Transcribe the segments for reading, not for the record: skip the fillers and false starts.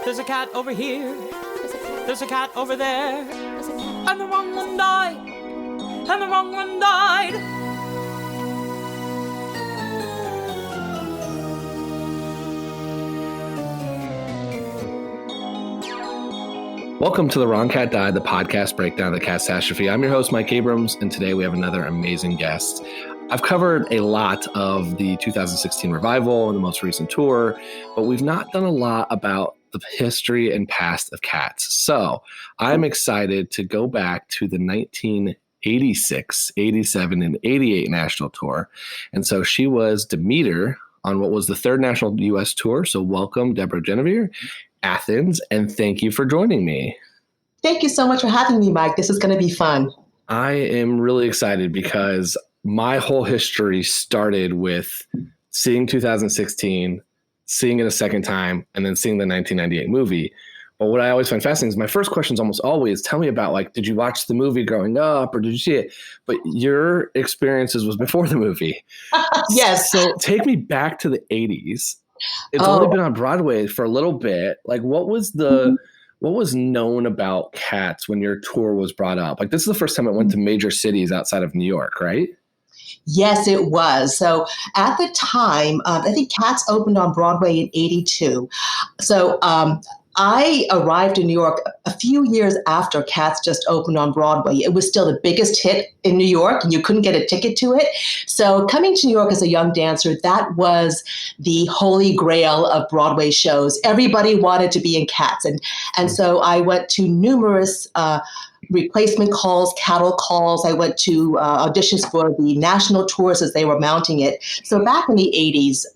There's a cat over here. There's a cat over there. And the wrong one died. And the wrong one died. Welcome to The Wrong Cat Died, the podcast breakdown of the catastrophe. I'm your host, Mike Abrams, and today we have another amazing guest. I've covered a lot of the 2016 revival and the most recent tour, but we've not done a lot about the history and past of Cats. So I'm excited to go back to the 1986, 87, and 88 national tour. And so she was Demeter on what was the third national U.S. tour. So welcome, Deborah Geneviere, Athens, and thank you for joining me. Thank you so much for having me, Mike. This is going to be fun. I am really excited because my whole history started with seeing 2016, seeing it a second time, and then seeing the 1998 movie. But what I always find fascinating is my first question is almost always, tell me about, like, did you watch the movie growing up or did you see it? But your experiences was before the movie. Yes. So take me back to the 80s. It's only been on Broadway for a little bit. Like, what was known about Cats when your tour was brought up? Like, this is the first time it went to major cities outside of New York, right? Yes, it was. So at the time, I think Cats opened on Broadway in 82. So I arrived in New York a few years after Cats just opened on Broadway. It was still the biggest hit in New York, and you couldn't get a ticket to it. So coming to New York as a young dancer, that was the holy grail of Broadway shows. Everybody wanted to be in Cats. And so I went to numerous replacement calls, cattle calls. I went to auditions for the national tours as they were mounting it. So back in the 80s,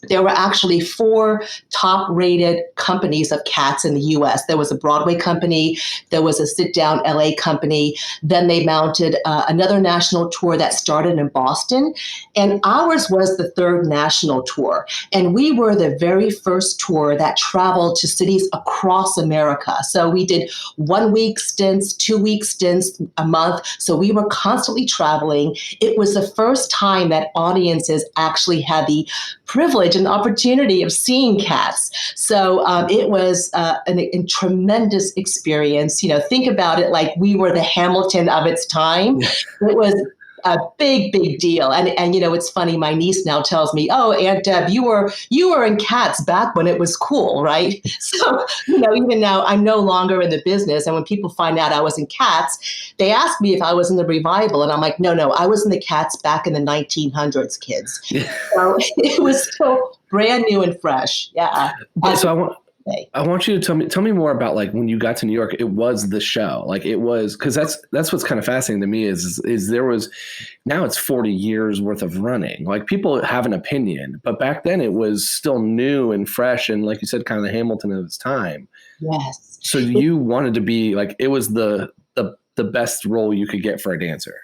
there were actually 4 top-rated companies of Cats in the U.S. There was a Broadway company, there was a sit-down LA company, then they mounted another national tour that started in Boston, and ours was the third national tour. And we were the very first tour that traveled to cities across America. So we did 1-week stints, 2-week stints, a month. So we were constantly traveling. It was the first time that audiences actually had the privilege and opportunity of seeing Cats. So it was a tremendous experience. You know, think about it like we were the Hamilton of its time. It was a big, big deal. And you know, it's funny, my niece now tells me, oh, Aunt Deb, you were in Cats back when it was cool, right? So, you know, even now I'm no longer in the business. And when people find out I was in Cats, they ask me if I was in the revival. And I'm like, no, I was in the Cats back in the 1900s, kids. So it was still brand new and fresh. Yeah. So I want you to tell me more about, like, when you got to New York, it was the show. Like, it was, because that's what's kind of fascinating to me is there was, now it's 40 years worth of running. Like, people have an opinion, but back then it was still new and fresh. And like you said, kind of the Hamilton of its time. Yes. So you wanted to be like, it was the best role you could get for a dancer.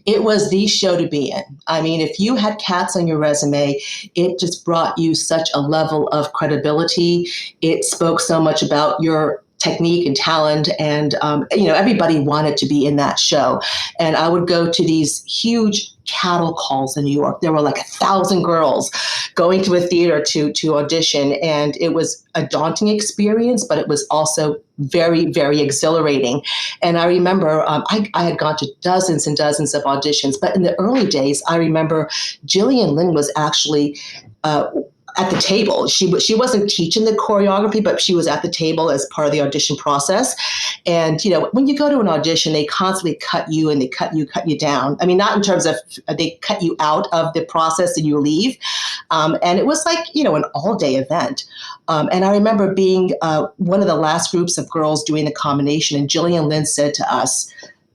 It was the show to be in. I mean, if you had Cats on your resume, it just brought you such a level of credibility. It spoke so much about your technique and talent. And, you know, everybody wanted to be in that show. And I would go to these huge cattle calls in New York. There were like 1,000 girls going to a theater to audition. And it was a daunting experience, but it was also very, very exhilarating. And I remember I had gone to dozens and dozens of auditions, but in the early days, I remember Gillian Lynn was actually at the table. She wasn't teaching the choreography, but she was at the table as part of the audition process. And, you know, when you go to an audition, they constantly cut you and they cut you down. I mean, not in terms of they cut you out of the process and you leave. And it was like, you know, an all-day event. And I remember being one of the last groups of girls doing the combination. And Gillian Lynn said to us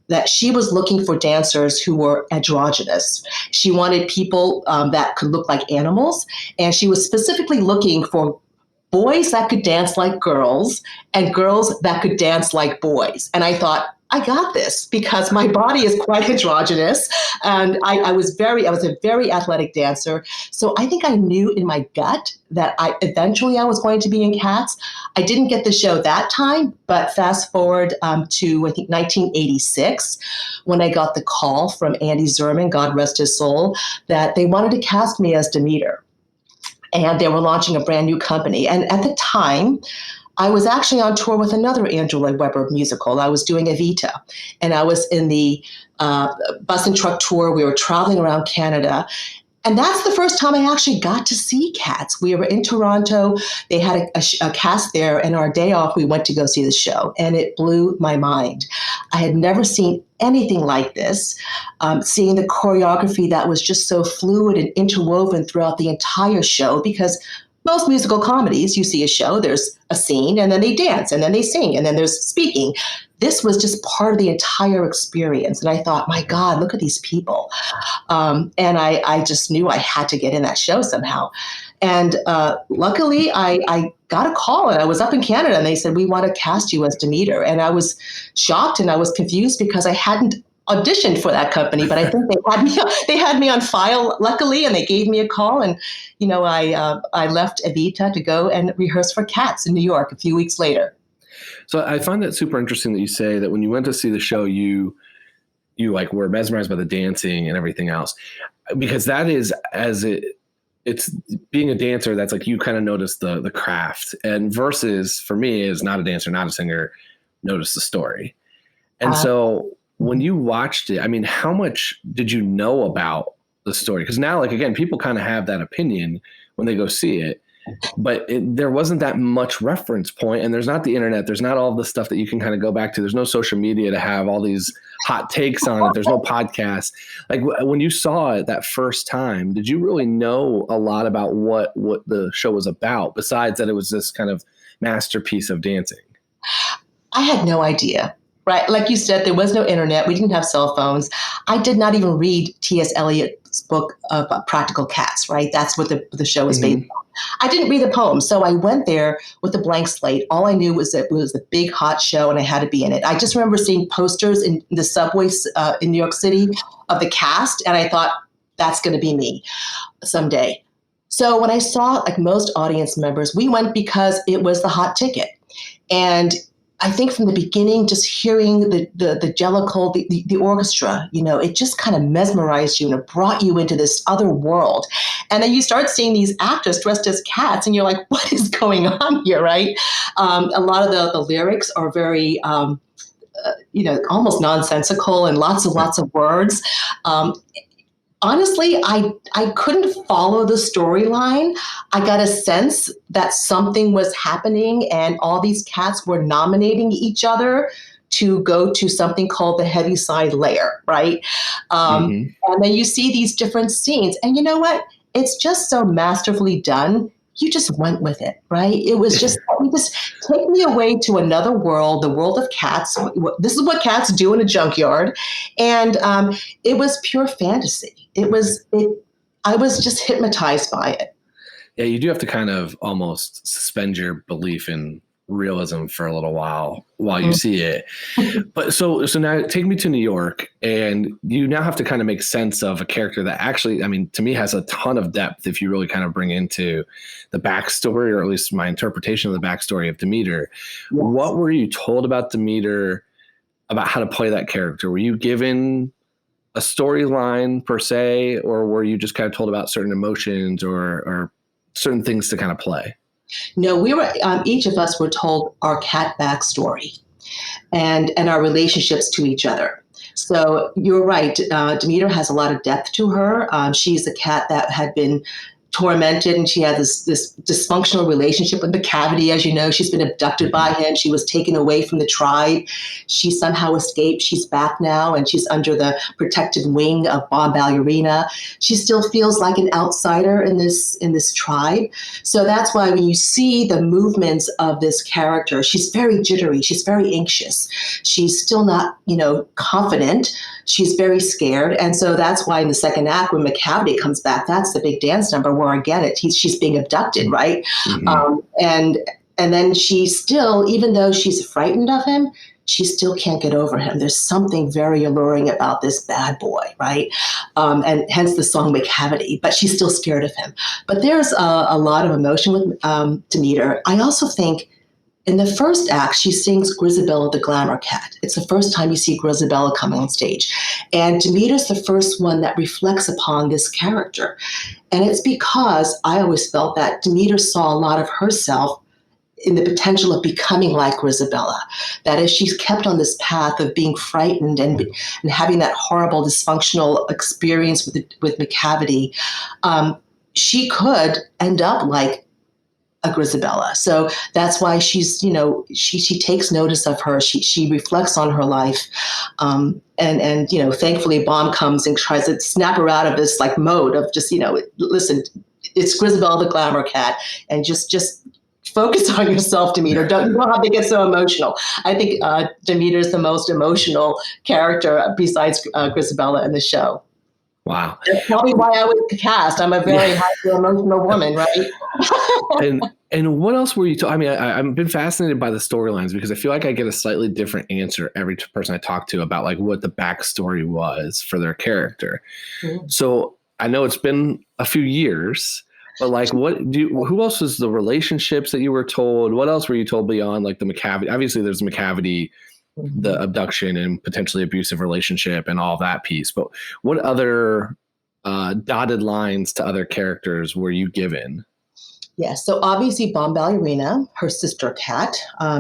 that she was looking for dancers who were androgynous. She wanted people that could look like animals. And she was specifically looking for boys that could dance like girls and girls that could dance like boys. And I thought, I got this because my body is quite androgynous. And I was a very athletic dancer. So I think I knew in my gut that eventually I was going to be in Cats. I didn't get the show that time, but fast forward to, I think, 1986, when I got the call from Andy Zerman, God rest his soul, that they wanted to cast me as Demeter. and they were launching a brand new company. And at the time, I was actually on tour with another Andrew Lloyd Webber musical. I was doing Evita, and I was in the bus and truck tour. We were traveling around Canada. And that's the first time I actually got to see Cats. We were in Toronto. They had a cast there, and our day off, we went to go see the show, and it blew my mind. I had never seen anything like this. Seeing the choreography that was just so fluid and interwoven throughout the entire show, because most musical comedies, you see a show, there's a scene, and then they dance, and then they sing, and then there's speaking. This was just part of the entire experience. And I thought, my God, look at these people. And I just knew I had to get in that show somehow. And luckily, I got a call, and I was up in Canada, and they said, we want to cast you as Demeter. And I was shocked, and I was confused because I hadn't auditioned for that company, but I think they had me on file, luckily, and they gave me a call. And, I left Evita to go and rehearse for Cats in New York a few weeks later. So I find that super interesting that you say that when you went to see the show, you like were mesmerized by the dancing and everything else, because that is it's being a dancer. That's like, you kind of notice the craft, and versus for me is not a dancer, not a singer, notice the story. And so when you watched it, I mean, how much did you know about the story? Because now, like, again, people kind of have that opinion when they go see it, but there wasn't that much reference point, and there's not the internet. There's not all the stuff that you can kind of go back to. There's no social media to have all these hot takes on it. There's no podcast. Like, when you saw it that first time, did you really know a lot about what the show was about, besides that it was this kind of masterpiece of dancing? I had no idea. Right. Like you said, there was no internet. We didn't have cell phones. I did not even read T.S. Eliot's book of Practical Cats. Right. That's what the show was based on. I didn't read the poem. So I went there with a blank slate. All I knew was that it was a big, hot show, and I had to be in it. I just remember seeing posters in the subways in New York City of the cast. And I thought, that's going to be me someday. So when I saw, like most audience members, we went because it was the hot ticket. And I think from the beginning, just hearing the jellicle, the orchestra, it just kind of mesmerized you, and it brought you into this other world. And then you start seeing these actors dressed as cats, and you're like, what is going on here, right? A lot of the lyrics are very, almost nonsensical, and lots of words. Honestly, I couldn't follow the storyline. I got a sense that something was happening, and all these cats were nominating each other to go to something called the Heaviside Lair, right? And then you see these different scenes. And you know what? It's just so masterfully done. You just went with it, right? It was just take me away to another world, the world of cats. This is what cats do in a junkyard. And it was pure fantasy. I was just hypnotized by it. Yeah, you do have to kind of almost suspend your belief in realism for a little while you see it. But so now take me to New York, and you now have to kind of make sense of a character that actually, I mean, to me has a ton of depth if you really kind of bring into the backstory, or at least my interpretation of the backstory of Demeter. Yes. What were you told about Demeter, about how to play that character? Were you given a storyline per se, or were you just kind of told about certain emotions or certain things to kind of play? No, we were. Each of us were told our cat backstory, and our relationships to each other. So you're right. Demeter has a lot of depth to her. She's a cat that had been tormented, and she had this dysfunctional relationship with Macavity. As you know, she's been abducted by him. She was taken away from the tribe. She somehow escaped. She's back now, and she's under the protected wing of Bob Ballerina. She still feels like an outsider in this tribe. So that's why when you see the movements of this character, she's very jittery. She's very anxious. She's still not, confident. She's very scared. And so that's why in the second act, when Macavity comes back, that's the big dance number where again, she's being abducted, right? Mm-hmm. And then she still, even though she's frightened of him, she still can't get over him. There's something very alluring about this bad boy, right? And hence the song Macavity, but she's still scared of him. But there's a lot of emotion with Demeter. I also think in the first act, she sings Grisabella the Glamour Cat. It's the first time you see Grisabella come on stage. And Demeter's the first one that reflects upon this character. And it's because I always felt that Demeter saw a lot of herself in the potential of becoming like Grisabella. That as she's kept on this path of being frightened and having that horrible dysfunctional experience with McCavity, she could end up like a Grisabella. So that's why she's, she takes notice of her. She reflects on her life. And thankfully Baum comes and tries to snap her out of this like mode of just, listen, it's Grisabella the Glamour Cat, and just focus on yourself, Demeter. You don't have to get so emotional. I think Demeter is the most emotional character besides Grisabella in the show. Wow. That's probably why I was cast. I'm a very hyper-emotional woman, right? And what else were you I've been fascinated by the storylines, because I feel like I get a slightly different answer every person I talk to about like what the backstory was for their character. Mm-hmm. So I know it's been a few years, but like who else was the relationships that you were told? What else were you told beyond like the McCavity? Obviously there's McCavity, the abduction and potentially abusive relationship and all that piece, but what other dotted lines to other characters were you given? Yeah, so obviously Bomb Ballerina, her sister cat,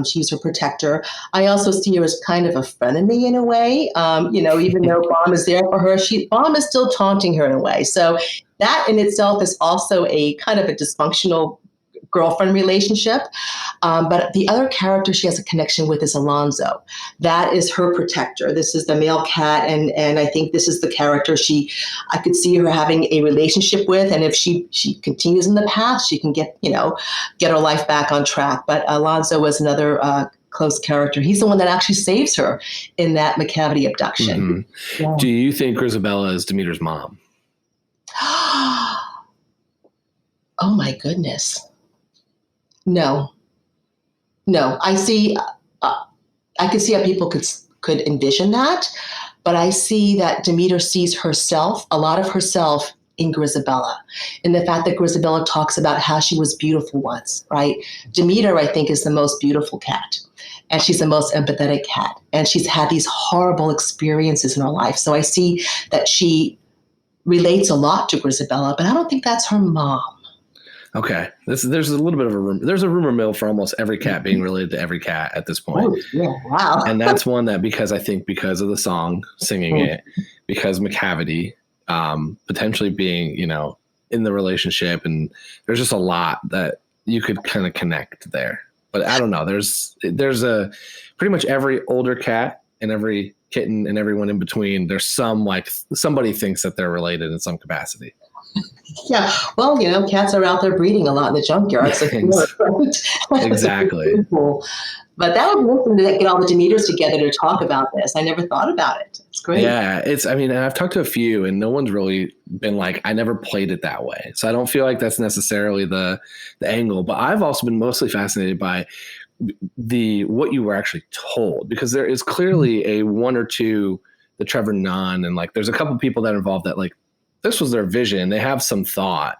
she's her protector. I also see her as kind of a frenemy in a way. Even though Bomb is there for her, Bomb is still taunting her in a way. So that in itself is also a kind of a dysfunctional girlfriend relationship. But the other character she has a connection with is Alonzo. That is her protector. This is the male cat. And I think this is the character I could see her having a relationship with. And if she continues in the path, she can get her life back on track. But Alonzo was another close character. He's the one that actually saves her in that McCavity abduction. Mm-hmm. Yeah. Do you think Grisabella is Demeter's mom? Oh my goodness. No. I see. I could see how people could envision that, but I see that Demeter sees herself, a lot of herself, in Grisabella, in the fact that Grisabella talks about how she was beautiful once, right? Demeter, I think, is the most beautiful cat, and she's the most empathetic cat, and she's had these horrible experiences in her life. So I see that she relates a lot to Grisabella, but I don't think that's her mom. Okay. There's a little bit of a rumor. There's a rumor mill for almost every cat being related to every cat at this point. Oh, yeah. Wow. And that's one that because of the song, singing it, because McCavity, potentially being, in the relationship, and there's just a lot that you could kind of connect there. But I don't know. There's a pretty much every older cat and every kitten and everyone in between. There's somebody thinks that they're related in some capacity. Yeah, well, cats are out there breeding a lot in the junkyard. So exactly. But that would be awesome to get all the Demeters together to talk about this. I never thought about it. It's great. Yeah, and I've talked to a few, and no one's really been like, I never played it that way. So I don't feel like that's necessarily the angle. But I've also been mostly fascinated by what you were actually told, because there is clearly a one or two, the Trevor Nunn, and like there's a couple people that involved that like this was their vision. They have some thought,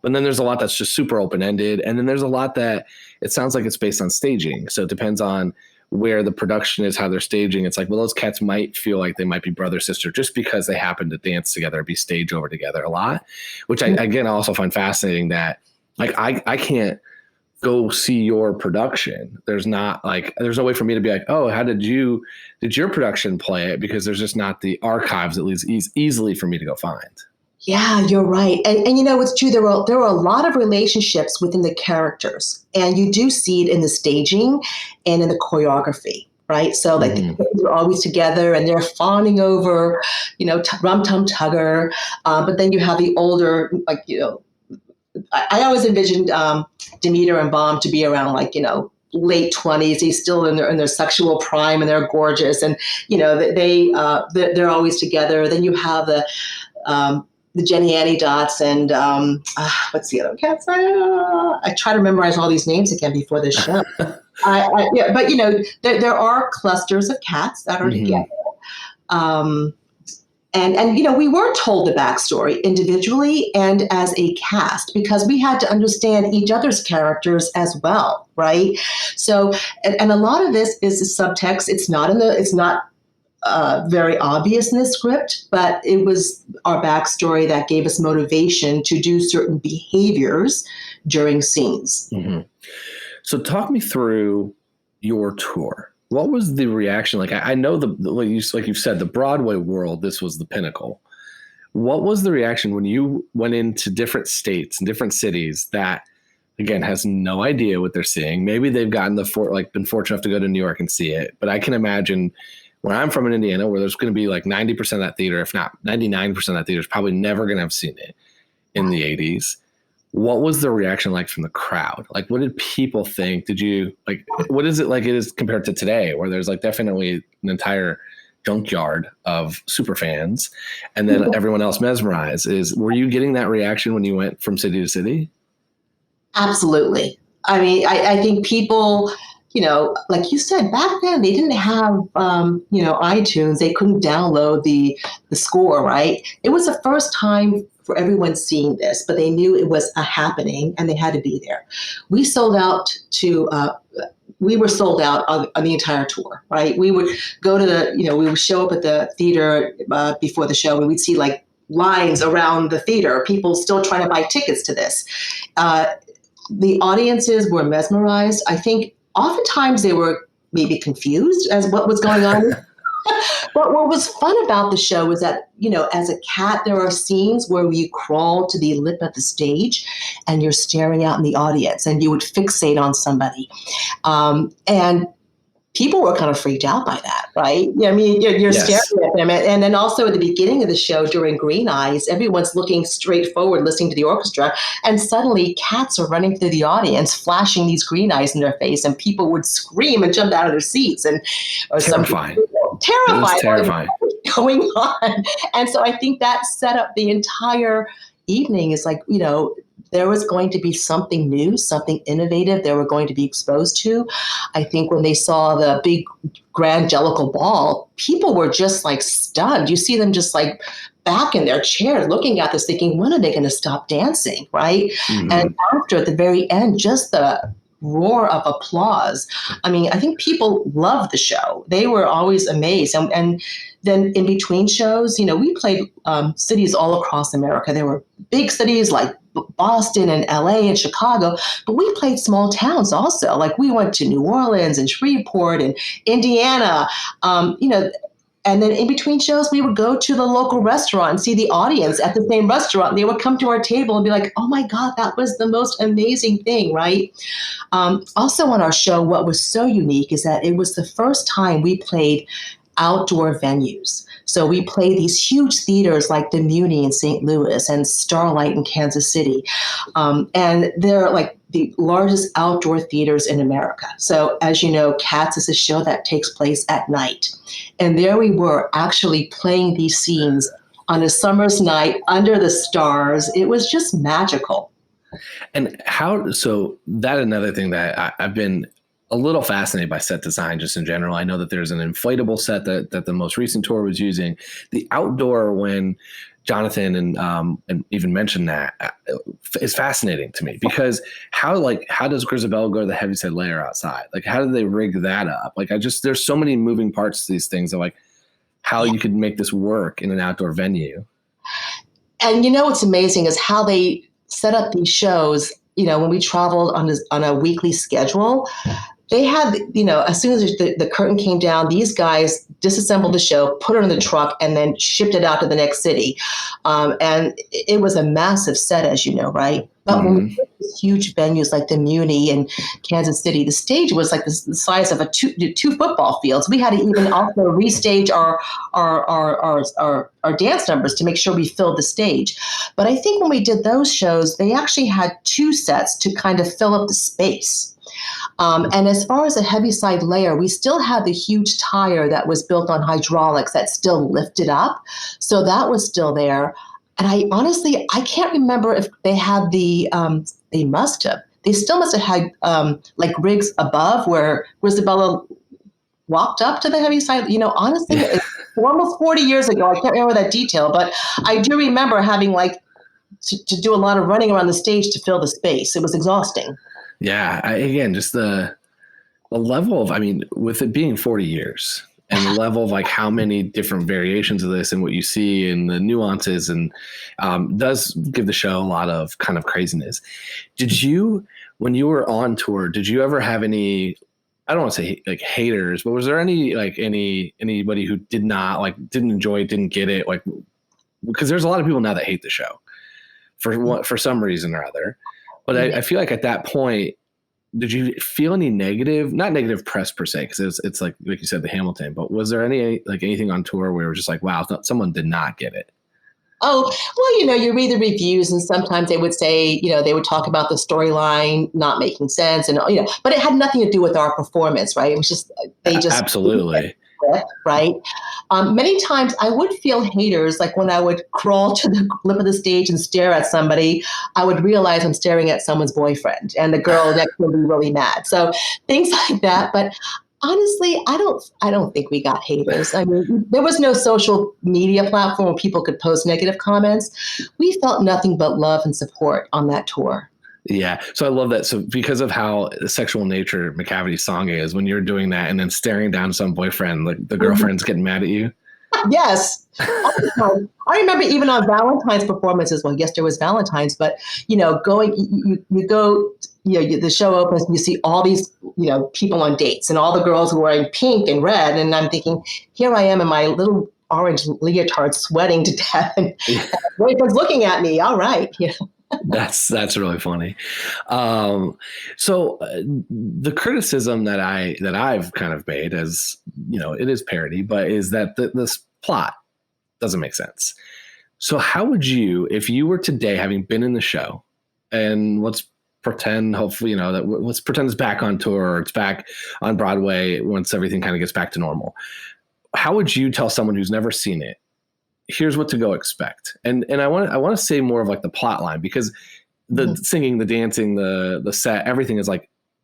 but then there's a lot that's just super open-ended. And then there's a lot that it sounds like it's based on staging. So it depends on where the production is, how they're staging. It's like, well, those cats might feel like they might be brother, sister, just because they happen to dance together, be stage over together a lot, which I also find fascinating that like, I can't go see your production. There's no way for me to be like, oh, how did your production play it? Because there's just not the archives, at least easily for me to go find. Yeah, you're right. And it's true. There were a lot of relationships within the characters, and you do see it in the staging and in the choreography, right? So like the kids are always together and they're fawning over, Rum Tum Tugger. But then you have the older, I always envisioned Demeter and Baum to be around late 20s. He's still in their sexual prime and they're gorgeous, and they're always together. Then you have the Jenny Annie Dots and what's the other cats? I try to memorize all these names again before this show. But there are clusters of cats that are together. And we were told the backstory individually and as a cast because we had to understand each other's characters as well, right? So, and a lot of this is the subtext. It's not very obvious in the script, but it was our backstory that gave us motivation to do certain behaviors during scenes. Mm-hmm. So talk me through your tour. What was the reaction? Like, I know like you've said, the Broadway world, this was the pinnacle. What was the reaction when you went into different states and different cities that, again, has no idea what they're seeing? Maybe they've gotten been fortunate enough to go to New York and see it. But I can imagine where I'm from in Indiana, where there's going to be like 90% of that theater, if not 99% of that theater is probably never going to have seen it in the 80s. What was the reaction like from the crowd? Like, what did people think? What is it like it is compared to today, where there's like definitely an entire junkyard of super fans and then everyone else mesmerized? Were you getting that reaction when you went from city to city? Absolutely. I mean, I think people, like you said, back then they didn't have, iTunes. They couldn't download the score, right? It was the first time for everyone seeing this, but they knew it was a happening and they had to be there. We were sold out on the entire tour, right? We would go to we would show up at the theater before the show and we'd see like lines around the theater, people still trying to buy tickets to this. The audiences were mesmerized. I think oftentimes they were maybe confused as what was going on. But what was fun about the show was that, as a cat, there are scenes where you crawl to the lip of the stage and you're staring out in the audience and you would fixate on somebody. And people were kind of freaked out by that, right? I mean, you're yes. Staring at them. And then also at the beginning of the show during Green Eyes, everyone's looking straight forward, listening to the orchestra. And suddenly cats are running through the audience, flashing these green eyes in their face. And people would scream and jump out of their seats. Terrifying. Terrifying. What's going on? And so I think that set up the entire evening is like, there was going to be something new, something innovative they were going to be exposed to. I think when they saw the big Grangelical ball, people were just like stunned. You see them just like back in their chairs looking at this thinking, when are they going to stop dancing, right? Mm-hmm. And after, at the very end, just the roar of applause. I mean, I think people loved the show. They were always amazed. And then in between shows, we played cities all across America. There were big cities like Boston and LA and Chicago, but we played small towns also. Like we went to New Orleans and Shreveport and Indiana, and then in between shows, we would go to the local restaurant and see the audience at the same restaurant. They would come to our table and be like, oh my God, that was the most amazing thing, right? Also on our show, what was so unique is that it was the first time we played outdoor venues. So we played these huge theaters like the Muni in St. Louis and Starlight in Kansas City. And they're like the largest outdoor theaters in America. So as you know, Cats is a show that takes place at night. And there we were actually playing these scenes on a summer's night under the stars. It was just magical. And so that another thing that I've been a little fascinated by set design just in general. I know that there's an inflatable set that the most recent tour was using. The outdoor, when Jonathan and even mentioned that, is fascinating to me because how does Grisabella go to the heavyset layer outside? Like, how did they rig that up? Like, there's so many moving parts to these things of like how you could make this work in an outdoor venue. And what's amazing is how they set up these shows. When we traveled on a weekly schedule, they had, as soon as the curtain came down, these guys disassembled the show, put it in the truck, and then shipped it out to the next city. And it was a massive set, as you know, right? But when we did these huge venues like the Muni and Kansas City, the stage was like the size of two football fields. We had to even also restage our dance numbers to make sure we filled the stage. But I think when we did those shows, they actually had two sets to kind of fill up the space. And as far as a heaviside layer, we still had the huge tire that was built on hydraulics that still lifted up. So that was still there. And I can't remember if they had they still must have had like rigs above where Grisabella walked up to the heavy side. Honestly, it's almost 40 years ago. I can't remember that detail, but I do remember having to do a lot of running around the stage to fill the space. It was exhausting. Yeah. Again, just the level of, with it being 40 years and the level of how many different variations of this and what you see and the nuances and does give the show a lot of kind of craziness. Did you, when you were on tour, did you ever have any, I don't want to say haters, but was there anybody who didn't enjoy it, didn't get it? Because there's a lot of people now that hate the show for some reason or other. But I feel like at that point, did you feel any not negative press per se, because it's like you said, the Hamilton, but was there anything on tour where it was just wow, someone did not get it? Oh, well, you read the reviews and sometimes they would say, they would talk about the storyline not making sense and, but it had nothing to do with our performance, right? It was just, Absolutely. Right. Many times I would feel haters, when I would crawl to the lip of the stage and stare at somebody, I would realize I'm staring at someone's boyfriend and the girl next to me would be really mad. So things like that. But honestly, I don't think we got haters. There was no social media platform where people could post negative comments. We felt nothing but love and support on that tour. Yeah. So I love that. So because of how sexual nature McCavity's song is, when you're doing that and then staring down some boyfriend, the girlfriend's getting mad at you. Yes. I remember even on Valentine's performances. Well, yes, there was Valentine's, but you go, the show opens and you see all these, people on dates and all the girls were wearing pink and red. And I'm thinking, here I am in my little orange leotard sweating to death and boyfriend's looking at me. All right. That's really funny. So the criticism that I've kind of made, as it is parody, but is that this plot doesn't make sense. So how would you, if you were today having been in the show, and let's pretend, hopefully, let's pretend it's back on tour or it's back on Broadway once everything kind of gets back to normal, how would you tell someone who's never seen it, here's what to go expect? And I want to say more of the plot line, because the singing, the dancing, the set, everything is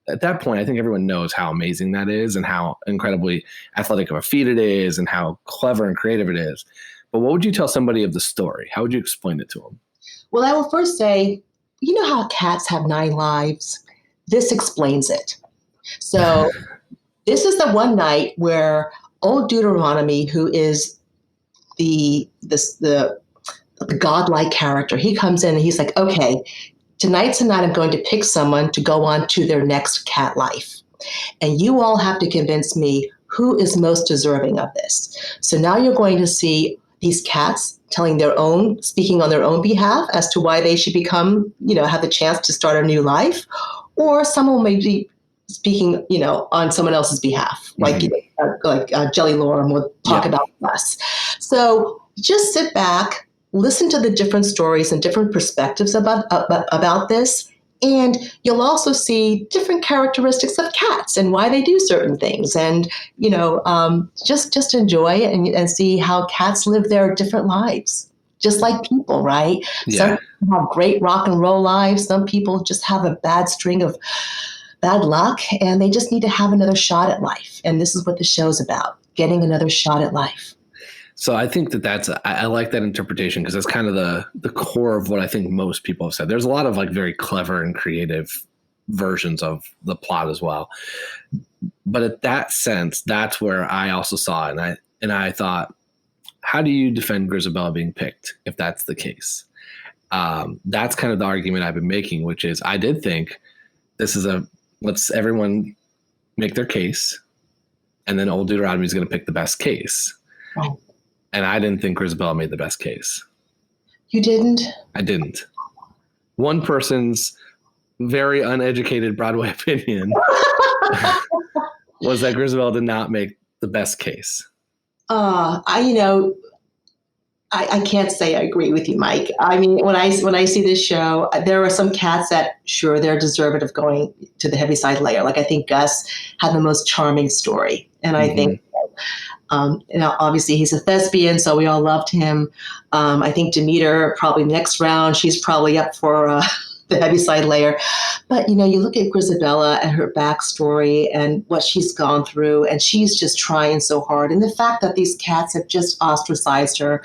at that point, I think everyone knows how amazing that is and how incredibly athletic of a feat it is and how clever and creative it is. But what would you tell somebody of the story? How would you explain it to them? Well, I will first say, you know how cats have 9 lives? This explains it. So this is the one night where old Deuteronomy, who is the godlike character, he comes in and he's like, okay, tonight's the night I'm going to pick someone to go on to their next cat life. And you all have to convince me who is most deserving of this. So now you're going to see these cats speaking on their own behalf as to why they should become, have the chance to start a new life, or someone may be speaking, on someone else's behalf, like Jelly Lorem will talk about us. So just sit back, listen to the different stories and different perspectives about this. And you'll also see different characteristics of cats and why they do certain things. And, just enjoy it and see how cats live their different lives, just like people, right? Yeah. Some people have great rock and roll lives. Some people just have a bad string of bad luck and they just need to have another shot at life. And this is what the show's about, getting another shot at life. So I think I like that interpretation, because that's kind of the core of what I think most people have said. There's a lot of very clever and creative versions of the plot as well. But at that sense, that's where I also saw it. And I thought, how do you defend Grisabella being picked if that's the case? That's kind of the argument I've been making, which is I did think this is let's everyone make their case, and then old Deuteronomy is going to pick the best case. Right. And I didn't think Grisabella made the best case. You didn't? I didn't. One person's very uneducated Broadway opinion was that Grisabella did not make the best case. I can't say I agree with you, Mike. I mean, when I see this show, there are some cats that, sure, they're deserving of going to the Heaviside Layer. I think Gus had the most charming story. And I think, obviously he's a thespian, so we all loved him. I think Demeter, probably next round, she's probably up for the Heaviside layer. But, you look at Grisabella and her backstory and what she's gone through, and she's just trying so hard. And the fact that these cats have just ostracized her,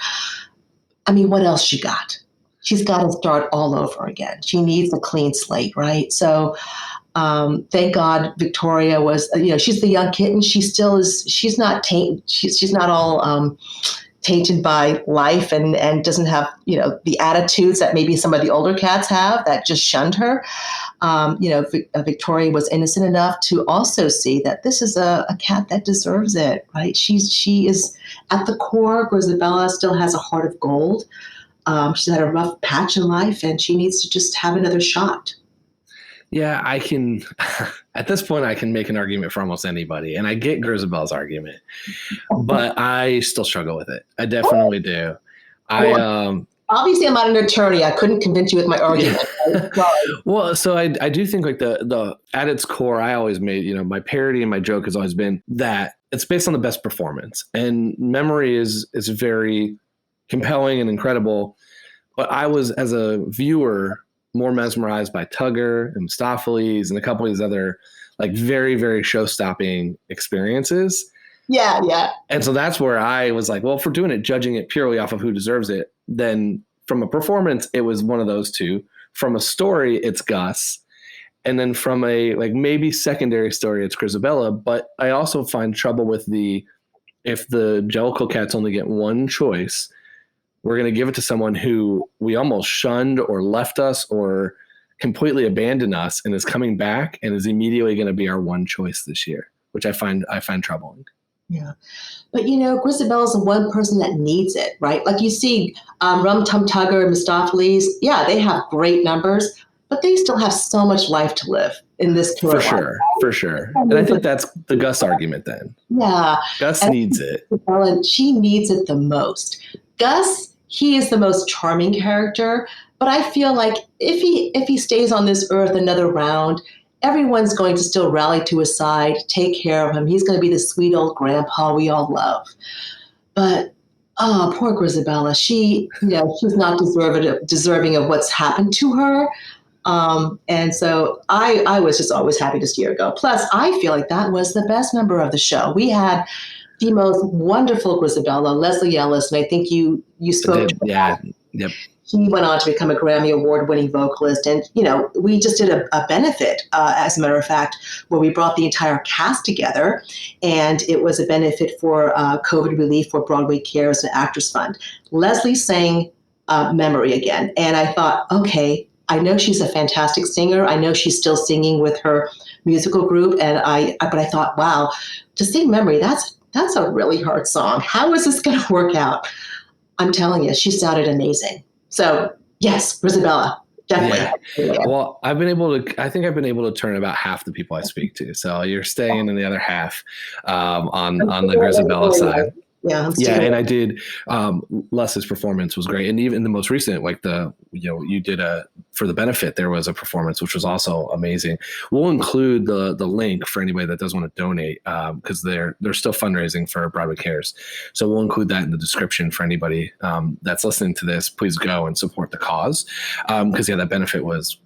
I mean, what else she got? She's got to start all over again. She needs a clean slate, right? So thank God Victoria was, she's the young kitten. She still is, she's not tainted. She's not all tainted by life and doesn't have, the attitudes that maybe some of the older cats have that just shunned her. Victoria was innocent enough to also see that this is a cat that deserves it, right? She is at the core. Grisabella still has a heart of gold. She's had a rough patch in life and she needs to just have another shot. Yeah, I can, at this point, I can make an argument for almost anybody. And I get Grisabella's argument, but I still struggle with it. I definitely do. Obviously, I'm not an attorney. I couldn't convince you with my argument. Well, so I do think like the at its core, I always made, my parody and my joke has always been that it's based on the best performance. And Memory is very compelling and incredible. But I was, as a viewer, more mesmerized by Tugger and Mistopheles and a couple of these other like very, very show-stopping experiences. Yeah. And so that's where I was like, well, if we're doing it, judging it purely off of who deserves it, then from a performance, it was one of those two. From a story, it's Gus. And then from a like maybe secondary story, it's Grisabella. But I also find trouble with if the Jellicle cats only get one choice, we're going to give it to someone who we almost shunned or left us or completely abandoned us and is coming back and is immediately going to be our one choice this year, which I find troubling. Yeah. But, Grisabella's the one person that needs it, right? Like you see Rum Tum Tugger and Mistopheles, yeah, they have great numbers, but they still have so much life to live in this tour. For sure. And I think that's the Gus argument then. Yeah. Gus needs it. She needs it the most. Gus, he is the most charming character, but I feel like if he stays on this earth another round, everyone's going to still rally to his side, take care of him. He's going to be the sweet old grandpa we all love. But poor Grisabella, she's not deserving of what's happened to her. And so I was just always happy to see her go. Plus, I feel like that was the best member of the show. We had the most wonderful Grisabella, Leslie Ellis, and I think you spoke to her. Yeah, yep. He went on to become a Grammy Award-winning vocalist. And, we just did a benefit, as a matter of fact, where we brought the entire cast together. And it was a benefit for COVID relief for Broadway Cares and Actors Fund. Leslie sang Memory again. And I thought, okay, I know she's a fantastic singer. I know she's still singing with her musical group. But I thought, wow, to sing Memory, that's a really hard song. How is this going to work out? I'm telling you, she sounded amazing. So yes, Grisabella, definitely. Yeah. Well, I think I've been able to turn about half the people I speak to. So you're staying in the other half on the Grisabella side. Yeah. And I did. Les's performance was great, and even the most recent, like you did for the benefit, there was a performance which was also amazing. We'll include the link for anybody that does want to donate because they're still fundraising for Broadway Cares. So we'll include that in the description for anybody that's listening to this. Please go and support the cause because that benefit was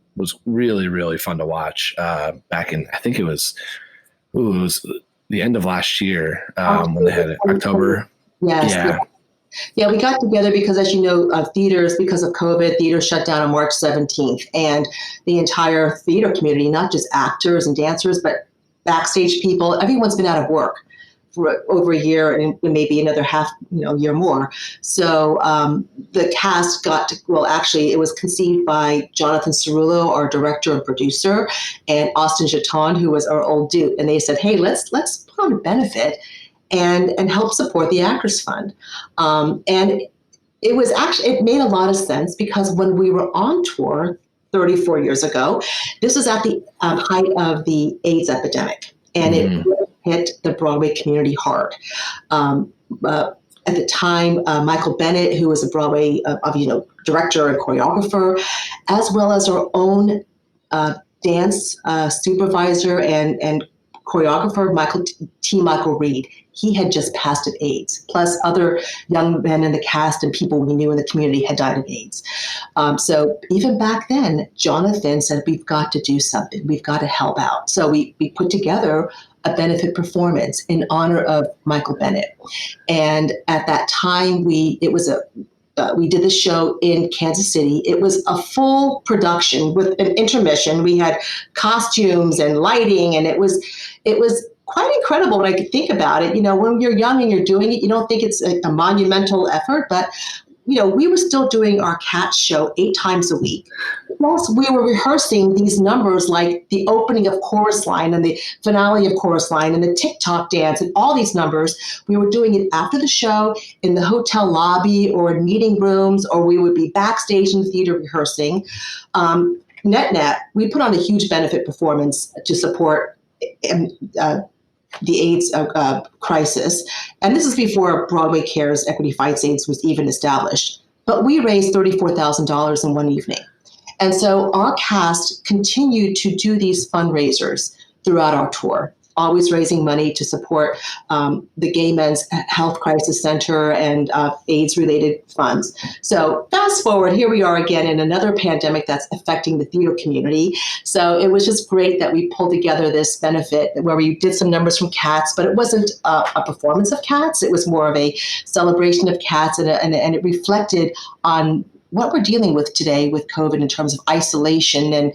really, really fun to watch back in, I think it was the end of last year when they had it, October. Yes. Yeah, we got together because, as you know, theaters, because of COVID, theaters shut down on March 17th. And the entire theater community, not just actors and dancers, but backstage people, everyone's been out of work for over a year and maybe another year more. So the cast actually, it was conceived by Jonathan Cerullo, our director and producer, and Austin Jeton, who was our old dude. And they said, hey, let's put on a benefit and help support the Actors Fund. And it made a lot of sense because when we were on tour 34 years ago, this was at the height of the AIDS epidemic. And it hit the Broadway community hard. At the time, Michael Bennett, who was a Broadway director and choreographer, as well as our own dance supervisor and choreographer, Michael Reed, he had just passed of AIDS. Plus other young men in the cast and people we knew in the community had died of AIDS. So even back then, Jonathan said, we've got to do something. We've got to help out. So we put together a benefit performance in honor of Michael Bennett. And at that time, we did the show in Kansas City. It was a full production with an intermission. We had costumes and lighting, and it was quite incredible when I could think about it. When you're young and you're doing it, you don't think it's a monumental effort, but we were still doing our Cats show 8 times a week. Plus, we were rehearsing these numbers like the opening of Chorus Line and the finale of Chorus Line and the TikTok dance and all these numbers. We were doing it after the show in the hotel lobby or in meeting rooms, or we would be backstage in the theater rehearsing. Net, we put on a huge benefit performance to support the AIDS crisis. And this is before Broadway Cares, Equity Fights AIDS was even established. But we raised $34,000 in one evening. And so our cast continued to do these fundraisers throughout our tour, always raising money to support the Gay Men's Health Crisis Center and AIDS-related funds. So fast forward, here we are again in another pandemic that's affecting the theater community. So it was just great that we pulled together this benefit where we did some numbers from Cats, but it wasn't a performance of Cats. It was more of a celebration of Cats, and it reflected on what we're dealing with today with COVID in terms of isolation and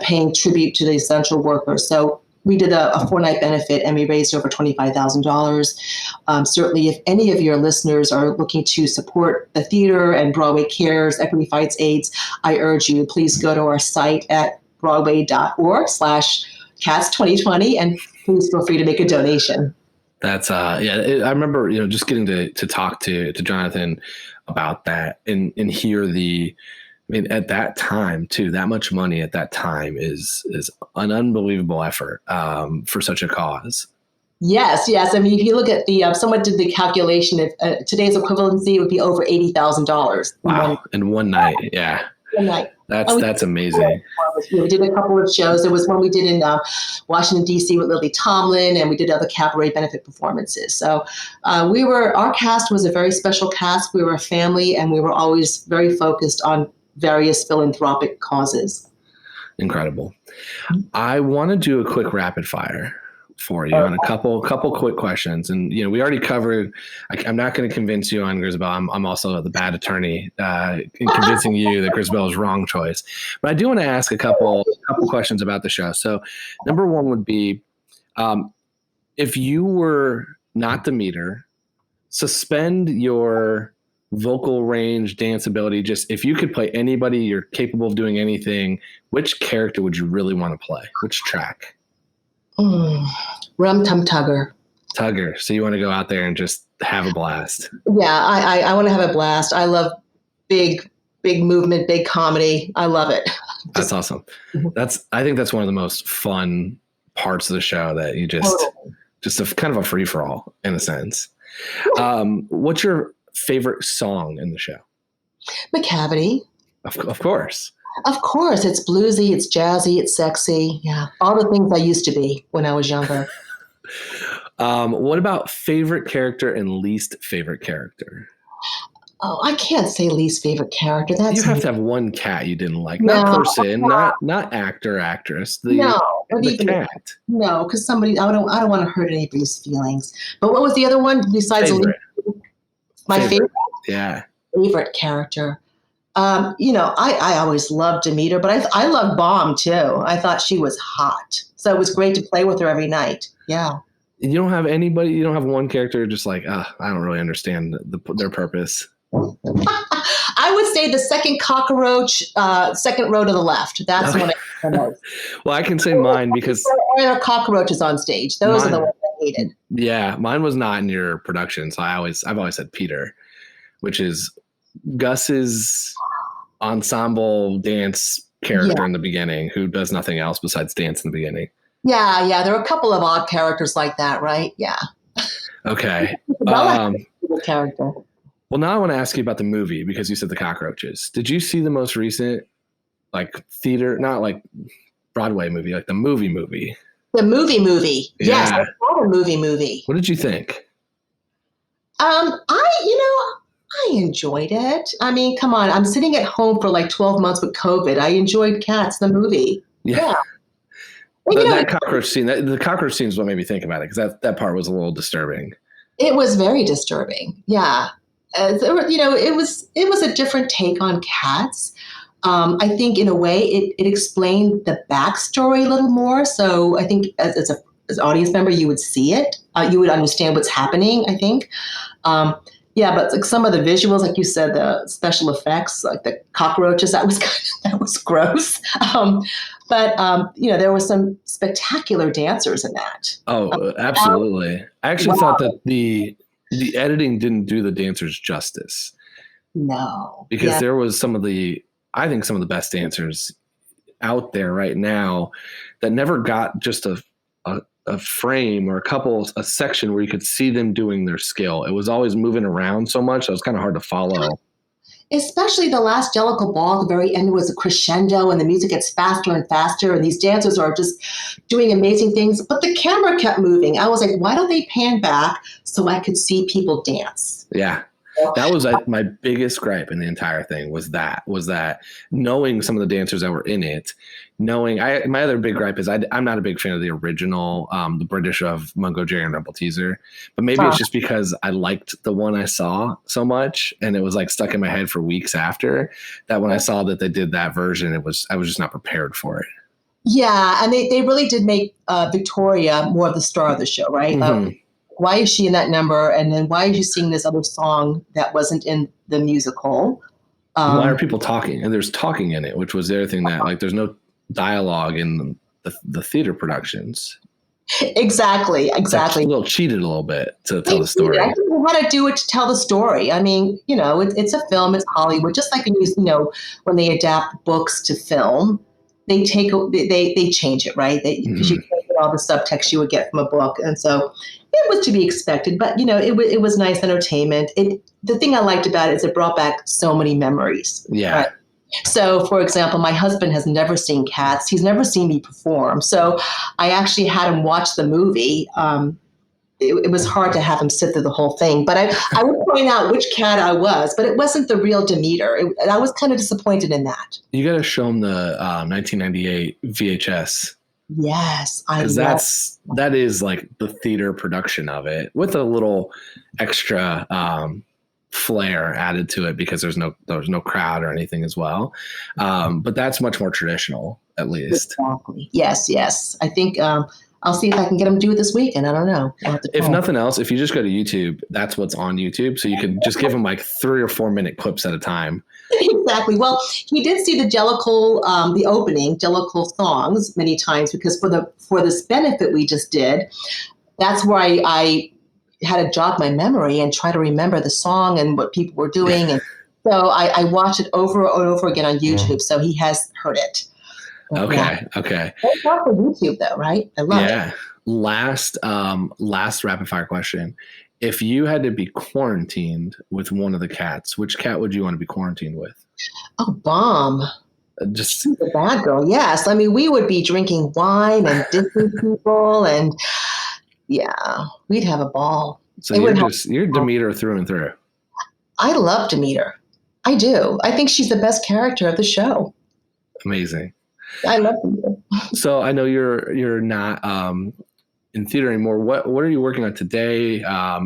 paying tribute to the essential workers. So we did a 4-night benefit, and we raised over $25,000. Certainly, if any of your listeners are looking to support the theater and Broadway Cares, Equity Fights AIDS, I urge you, please go to our site at broadway.org/cats2020, and please feel free to make a donation. That's I remember just getting to talk to Jonathan about that and hear at that time too, that much money at that time is an unbelievable effort for such a cause. Yes. I mean, if you look at someone did the calculation of today's equivalency, it would be over $80,000. Wow. In one night. Yeah. One night. That's amazing. We did a couple of shows. There was one we did in Washington, D.C. with Lily Tomlin, and we did other cabaret benefit performances. So our cast was a very special cast. We were a family, and we were always very focused on various philanthropic causes. Incredible. I want to do a quick rapid fire for you on a couple quick questions. And, we already covered, I'm not going to convince you on Grisabelle. I'm also the bad attorney in convincing you that Grisabelle is wrong choice. But I do want to ask a couple questions about the show. So number one would be, if you were not Demeter, suspend your vocal range, dance ability. Just if you could play anybody, you're capable of doing anything, which character would you really want to play? Which track? Rum Tum Tugger. Tugger. So you want to go out there and just have a blast. Yeah, I want to have a blast. I love big movement, big comedy. I love it. That's awesome. I think that's one of the most fun parts of the show, that you just a kind of a free for all in a sense. What's your favorite song in the show? McCavity. Of course. Of course. It's bluesy, it's jazzy, it's sexy. Yeah. All the things I used to be when I was younger. What about favorite character and least favorite character? Oh, I can't say least favorite character. You have to have one cat you didn't like. Not person, not actor, actress. The cat. No, because I don't want to hurt anybody's feelings. But what was the other one besides favorite? My favorite? Yeah. Favorite character. I always loved Demeter, but I loved Bomb too. I thought she was hot. So it was great to play with her every night. Yeah. You don't have one character just like, I don't really understand their purpose. I would say the second cockroach, second row to the left. That's one I most. Well, I can say mine because there are cockroaches on stage. Those are the ones I hated. Yeah, mine was not in your production, so I've always said Peter, which is Gus's ensemble dance character in the beginning, who does nothing else besides dance in the beginning. Yeah. There are a couple of odd characters like that, right? Yeah. Okay. Character. Well, now I want to ask you about the movie, because you said the cockroaches. Did you see the most recent, theater, not like Broadway movie, like the movie? The movie. Yes, Yeah. I saw the movie. What did you think? I enjoyed it. I mean, come on. I'm sitting at home for like 12 months with COVID. I enjoyed Cats, the movie. Yeah. And, That cockroach scene, the cockroach scene is what made me think about it, because that part was a little disturbing. it was very disturbing. Yeah. It was a different take on cats. I think in a way it explained the backstory a little more. So I think as an audience member, you would see it. You would understand what's happening, I think. But like some of the visuals, like you said, the special effects, like the cockroaches, that was gross. There were some spectacular dancers in that. Oh, absolutely. I actually thought that the editing didn't do the dancers justice. No. Because there was some of the best dancers out there right now that never got just a frame or a section where you could see them doing their skill. It was always moving around so much. So it was kind of hard to follow. Especially the last Jellicle Ball, at the very end was a crescendo and the music gets faster and faster and these dancers are just doing amazing things, but the camera kept moving. I was like, why don't they pan back so I could see people dance? Yeah. That was my biggest gripe in the entire thing was that knowing some of the dancers that were in it, my other big gripe is I'm not a big fan of the original, the British of Mungo Jerry and Rebel Teaser, but maybe it's just because I liked the one I saw so much and it was like stuck in my head for weeks after that. When I saw that they did that version, I was just not prepared for it. Yeah. And they really did make Victoria more of the star of the show, right? Mm-hmm. Why is she in that number? And then why is she singing this other song that wasn't in the musical? Why are people talking? And there's talking in it, which was the other thing that like there's no dialogue in the theater productions. Exactly. It's a little cheated a little bit to tell the story. I think we want to do it to tell the story. I mean, it's a film, it's Hollywood. Just like when they adapt books to film, they change it, right? Because you can't get all the subtext you would get from a book, and so it was to be expected. But it was nice entertainment. The thing I liked about it is it brought back so many memories. Yeah. Right? So, for example, my husband has never seen Cats. He's never seen me perform. So I actually had him watch the movie. It was hard to have him sit through the whole thing. But I would point out which cat I was, but it wasn't the real Demeter. I was kind of disappointed in that. You got to show him the 1998 VHS. Yes. Because that is like the theater production of it with a little extra flair added to it because there was no crowd or anything as well. But that's much more traditional, at least. Exactly. Yes. I think I'll see if I can get them to do it this weekend. I don't know. If nothing else, if you just go to YouTube, that's what's on YouTube. So you can just give them like 3 or 4 minute clips at a time. Exactly. Well, he did see the Jellicle, the opening Jellicle songs many times because for this benefit we just did, that's where I had to jog my memory and try to remember the song and what people were doing. And so I watched it over and over again on YouTube. So he has heard it. Okay. Yeah. Okay. It's not for YouTube though, right? I love it. Last rapid fire question. If you had to be quarantined with one of the cats, which cat would you want to be quarantined with? Oh, Bomb. Just the bad girl. Yes. I mean, we would be drinking you're people and we'd have a ball. So you're Demeter through and through. I love Demeter. I do. I think she's the best character of the show. Amazing. I love Demeter. So I know you're not in theater anymore. What are you working on today? Are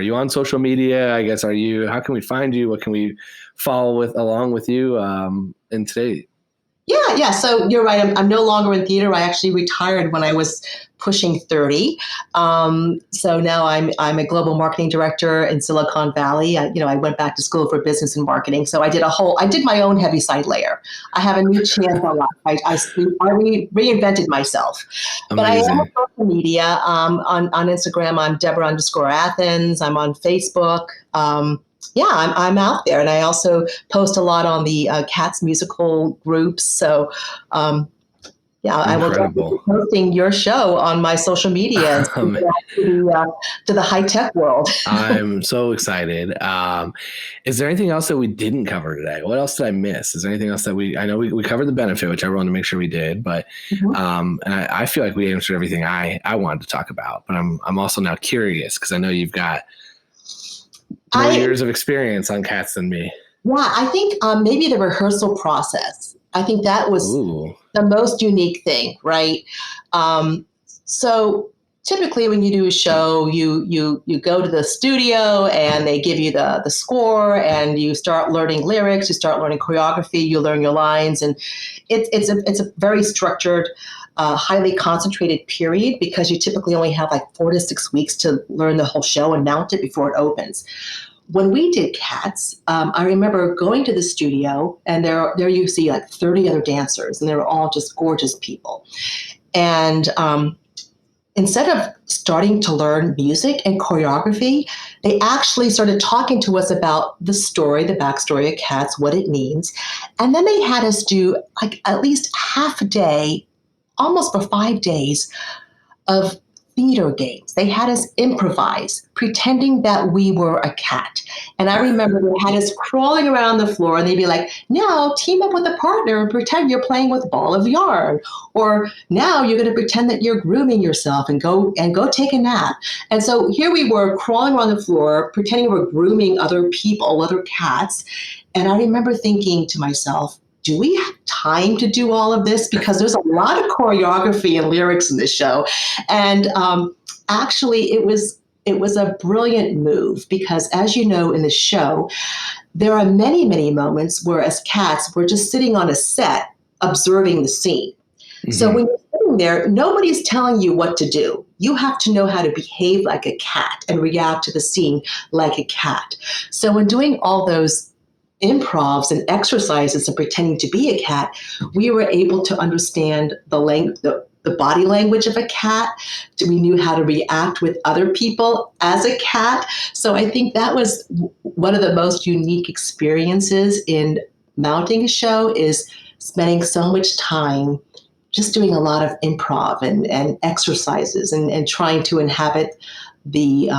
you on social media? I guess how can we find you? What can we follow along with you in today? Yeah. So you're right. I'm no longer in theater. I actually retired when I was pushing 30. So now I'm a global marketing director in Silicon Valley. I went back to school for business and marketing. So I did my own heavy side layer. I have a new chance on life. I reinvented myself. Amazing. But I am on social media. On Instagram, I'm Deborah_Athens. I'm on Facebook. I'm out there. And I also post a lot on the Cats musical groups. So, Yeah, I will definitely be posting your show on my social media and to the high-tech world. I'm so excited. Is there anything else that we didn't cover today? What else did I miss? Is there anything else that I know we covered the benefit, which I wanted to make sure we did, but and I feel like we answered everything I wanted to talk about, but I'm also now curious because I know you've got more years of experience on cats than me. Yeah, I think maybe the rehearsal process. I think that was the most unique thing, right? So typically when you do a show, you go to the studio and they give you the score and you start learning lyrics, you start learning choreography, you learn your lines, and it's a very structured, highly concentrated period because you typically only have like 4 to 6 weeks to learn the whole show and mount it before it opens. When we did Cats, I remember going to the studio, and there you see like 30 other dancers, and they were all just gorgeous people. And instead of starting to learn music and choreography, they actually started talking to us about the story, the backstory of Cats, what it means. And then they had us do like at least half a day, almost for 5 days, of theater games. They had us improvise, pretending that we were a cat. And I remember they had us crawling around the floor, and they'd be like, now team up with a partner and pretend you're playing with ball of yarn. Or now you're going to pretend that you're grooming yourself and go take a nap. And so here we were crawling around the floor, pretending we were grooming other people, other cats. And I remember thinking to myself, do we have time to do all of this? Because there's a lot of choreography and lyrics in this show. And actually, it was a brilliant move because, as you know, in the show, there are many, many moments where as cats, we're just sitting on a set observing the scene. Mm-hmm. So when you're sitting there, nobody's telling you what to do. You have to know how to behave like a cat and react to the scene like a cat. So when doing all those improvs and exercises and pretending to be a cat, we were able to understand the body language of a cat. We knew how to react with other people as a cat. So I think that was one of the most unique experiences in mounting a show, is spending so much time just doing a lot of improv and exercises and trying to inhabit the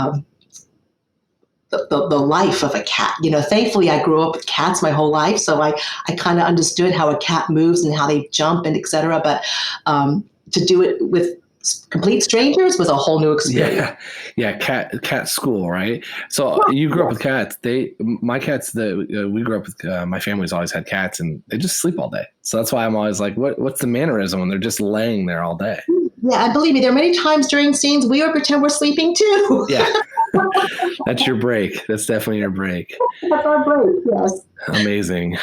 life of a cat. You know, thankfully I grew up with cats my whole life, so I kind of understood how a cat moves and how they jump and et cetera. But to do it with complete strangers was a whole new experience. Yeah, cat school, right? So you grew up with cats. My cats that we grew up with, my family's always had cats, and they just sleep all day. So that's why I'm always like, what's the mannerism when they're just laying there all day? Yeah, and believe me, there are many times during scenes we would pretend we're sleeping too. Yeah. That's your break. That's definitely your break. That's our break, yes. Amazing.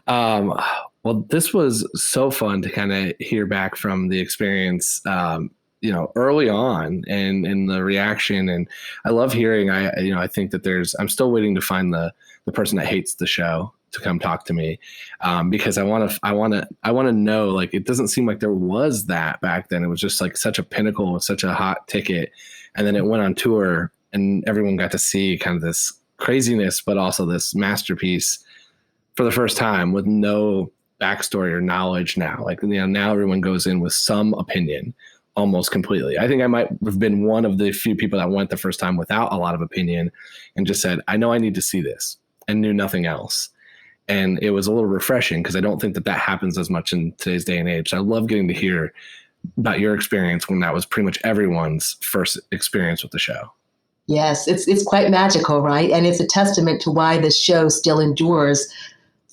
Well, this was so fun to kind of hear back from the experience, early on and the reaction. And I love hearing, I think that I'm still waiting to find the person that hates the show to come talk to me, because I want to know, like, it doesn't seem like there was that back then. It was just like such a pinnacle, such a hot ticket. And then it went on tour and everyone got to see kind of this craziness, but also this masterpiece for the first time with no backstory or knowledge now. Like, now everyone goes in with some opinion almost completely. I think I might have been one of the few people that went the first time without a lot of opinion and just said, I know I need to see this, and knew nothing else. And it was a little refreshing because I don't think that happens as much in today's day and age. I love getting to hear about your experience when that was pretty much everyone's first experience with the show. Yes, it's quite magical, right? And it's a testament to why this show still endures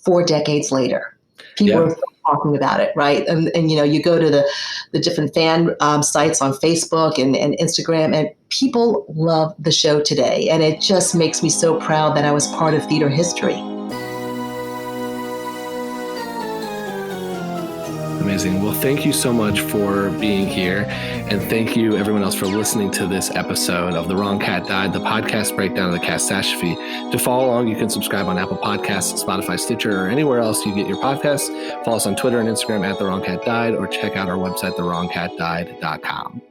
4 decades later. People are still talking about it, right? And you go to the different fan sites on Facebook and Instagram, and people love the show today. And it just makes me so proud that I was part of theater history. Amazing. Well, thank you so much for being here. And thank you, everyone else, for listening to this episode of The Wrong Cat Died, the podcast breakdown of the catastrophe. To follow along, you can subscribe on Apple Podcasts, Spotify, Stitcher, or anywhere else you get your podcasts. Follow us on Twitter and Instagram at The Wrong Cat Died, or check out our website, thewrongcatdied.com.